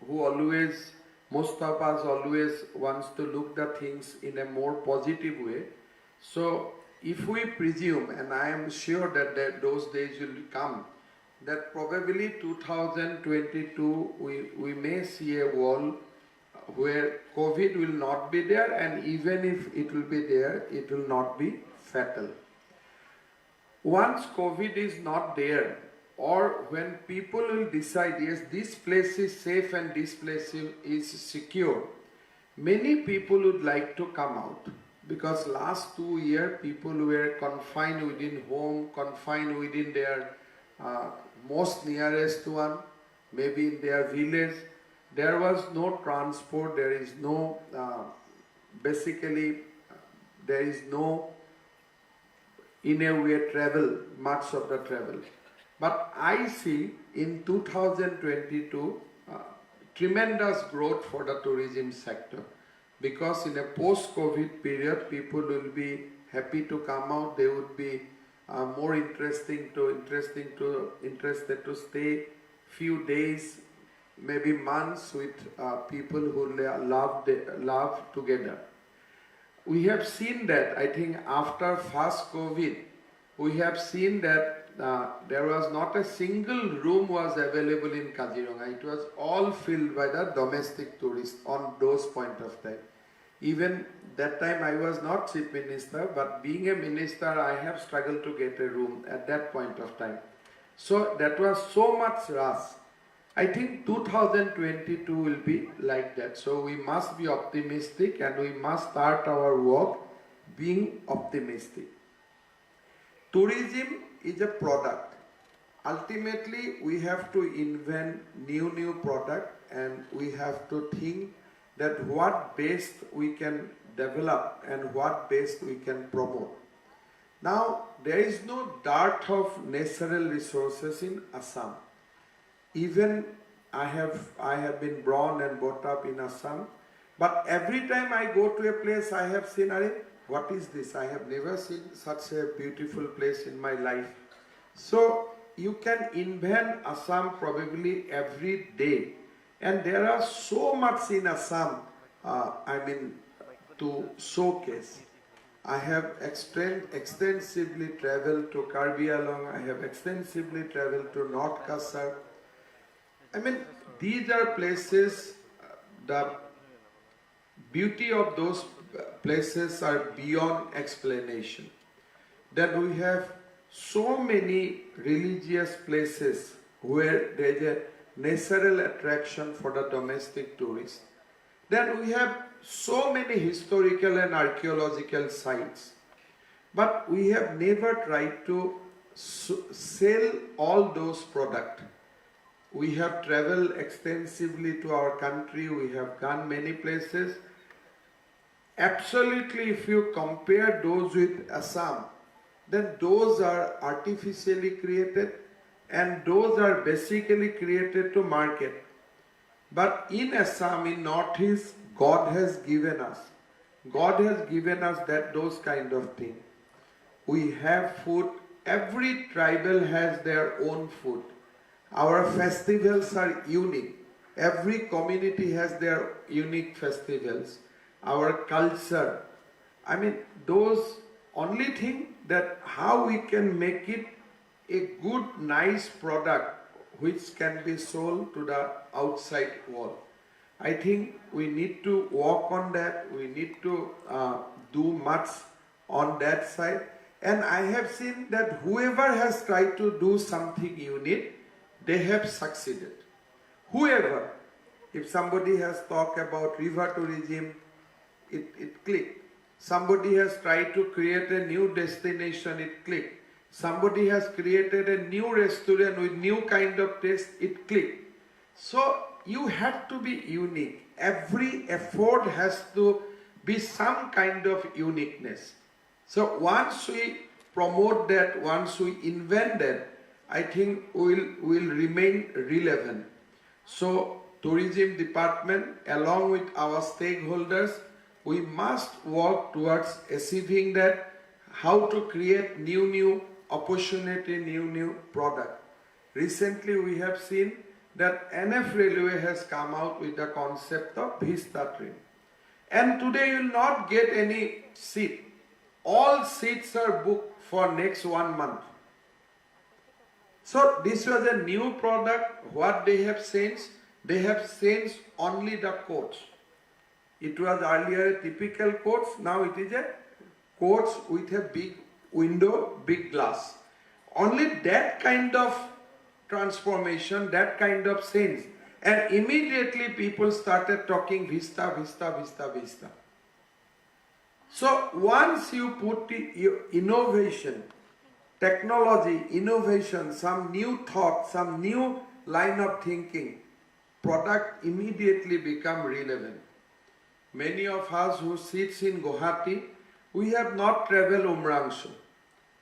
who always, most of us always wants to look the things in a more positive way. So if we presume, and I am sure that those days will come, that probably 2022 we may see a world where COVID will not be there, and even if it will be there, it will not be fatal. Once COVID is not there, or when people will decide, yes, this place is safe and this place is secure, many people would like to come out. Because last 2 years, people were confined within home, confined within their most nearest one, maybe in their village. There was no transport, there is no, basically, there is no in a way travel, much of the travel. But I see in 2022 tremendous growth for the tourism sector, because in a post-COVID period, people will be happy to come out. They would be more interested to stay few days, maybe months with people who love together. We have seen that, I think, after first COVID, we have seen that there was not a single room was available in Kaziranga. It was all filled by the domestic tourists on those point of time. Even that time I was not chief minister, but being a minister, I have struggled to get a room at that point of time. So that was so much rush. I think 2022 will be like that. So we must be optimistic, and we must start our work being optimistic. Tourism is a product. Ultimately, we have to invent new product, and we have to think that what best we can develop and what best we can promote. Now, there is no dearth of natural resources in Assam. Even I have been born and brought up in Assam, but every time I go to a place, I have seen, what is this? I have never seen such a beautiful place in my life. So you can invent Assam probably every day, and there are so much in Assam, to showcase. I have extensively traveled to Karbi Anglong, I have extensively traveled to North Kasar. These are places, the beauty of those places are beyond explanation. Then we have so many religious places where there is a natural attraction for the domestic tourist. Then we have so many historical and archaeological sites. But we have never tried to sell all those products. We have traveled extensively to our country, we have gone many places. Absolutely, if you compare those with Assam, then those are artificially created, and those are basically created to market. But in Assam, in Northeast, God has given us that those kind of thing. We have food, every tribal has their own food. Our festivals are unique. Every community has their unique festivals. Our culture. Those only thing that how we can make it a good, nice product which can be sold to the outside world. I think we need to work on that. We need to do much on that side. And I have seen that whoever has tried to do something unique, they have succeeded. Whoever, if somebody has talked about river tourism, it clicked. Somebody has tried to create a new destination, it clicked. Somebody has created a new restaurant with new kind of taste, it clicked. So you have to be unique. Every effort has to be some kind of uniqueness. So once we promote that, once we invent that, I think we'll remain relevant. So tourism department, along with our stakeholders, we must work towards achieving that, how to create new opportunity, new product. Recently we have seen that NF Railway has come out with the concept of Vista train. And today you will not get any seat. All seats are booked for next 1 month. So this was a new product. What they have changed? They have changed only the coach. It was earlier a typical coach. Now it is a coach with a big window, big glass. Only that kind of transformation, that kind of change. And immediately people started talking Vista, Vista, Vista, Vista. So once you put the innovation, technology, innovation, some new thought, some new line of thinking, product immediately become relevant. Many of us who sits in Guwahati, we have not traveled Umrangshu.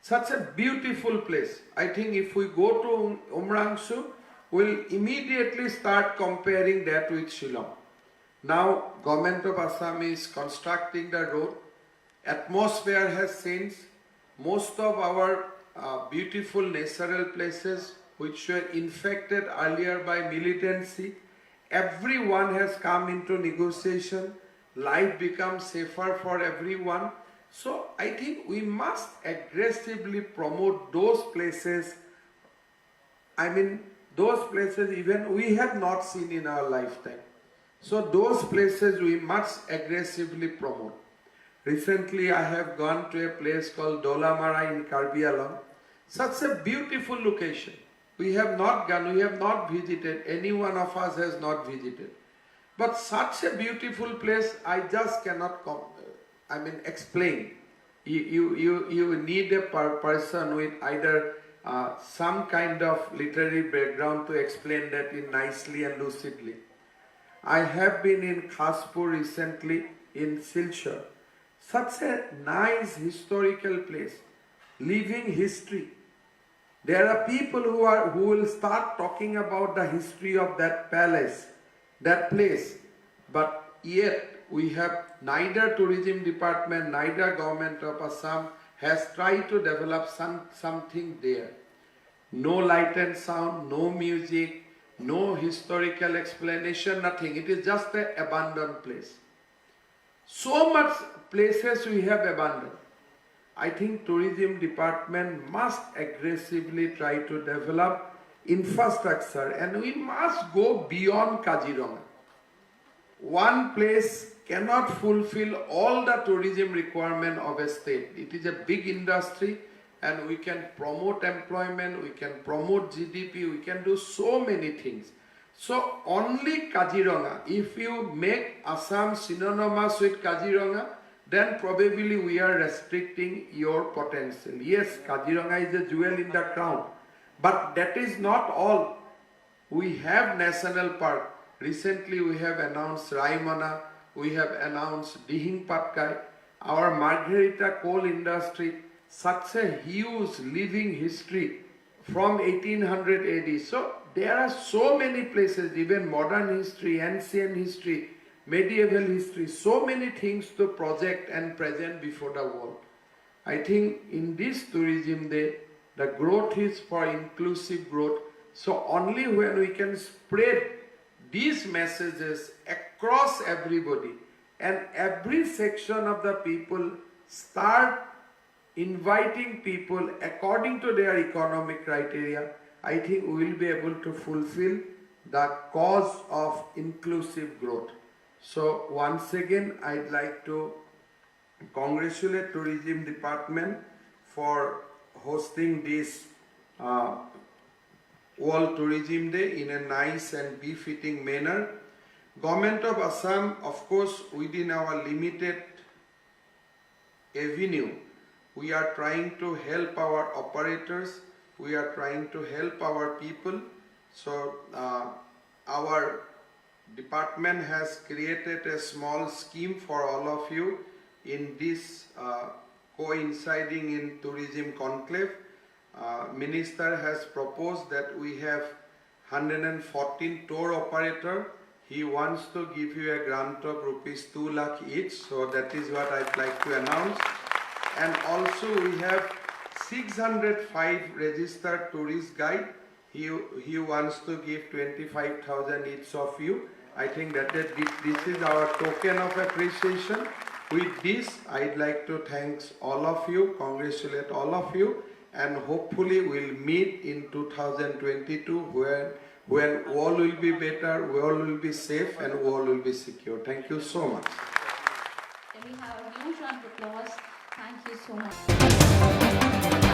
Such a beautiful place. I think if we go to Umrangshu, we'll immediately start comparing that with Shillong. Now, Government of Assam is constructing the road. Atmosphere has changed. Most of our beautiful natural places which were infected earlier by militancy, everyone has come into negotiation. Life becomes safer for everyone. So I think we must aggressively promote those places. I mean, those places even we have not seen in our lifetime. So those places we must aggressively promote. Recently I have gone to a place called Dolamara in Karbi Alam. Such a beautiful location. We have not gone, we have not visited, any one of us has not visited. But such a beautiful place, I just cannot explain. You need a person with either some kind of literary background to explain that in nicely and lucidly. I have been in Khaspur recently in Silchar. Such a nice historical place, living history. There are people who will start talking about the history of that palace, that place, but yet we have neither tourism department, neither Government of Assam has tried to develop something there. No light and sound, no music, no historical explanation, nothing. It is just an abandoned place. So much places we have abandoned. I think tourism department must aggressively try to develop infrastructure and we must go beyond Kaziranga. One place cannot fulfill all the tourism requirement of a state. It is a big industry and we can promote employment, we can promote GDP, we can do so many things. So only Kaziranga, if you make Assam synonymous with Kaziranga, then probably we are restricting your potential. Yes, Kaziranga is a jewel in the crown, but that is not all. We have national park. Recently we have announced Raimana, we have announced Dihing Patkai, our Margherita coal industry, such a huge living history from 1800 AD. So there are so many places, even modern history, ancient history, medieval history, so many things to project and present before the world. I think in this tourism day, the growth is for inclusive growth. So only when we can spread these messages across everybody and every section of the people start inviting people according to their economic criteria, I think we will be able to fulfill the cause of inclusive growth. So once again, I'd like to congratulate Tourism Department for hosting this World Tourism Day in a nice and befitting manner. Government of Assam, of course, within our limited avenue, we are trying to help our operators, we are trying to help our people. So our department has created a small scheme for all of you in this coinciding in tourism conclave. Minister has proposed that we have 114 tour operator. He wants to give you a grant of rupees 2 lakh each. So that is what I'd like to announce. And also we have 605 registered tourist guide. he wants to give 25,000 each of you. I think that this is our token of appreciation. With this, I'd like to thank all of you, congratulate all of you, and hopefully we'll meet in 2022 when all will be better, all will be safe, and all will be secure. Thank you so much. Can we have a huge round of applause? Thank you so much.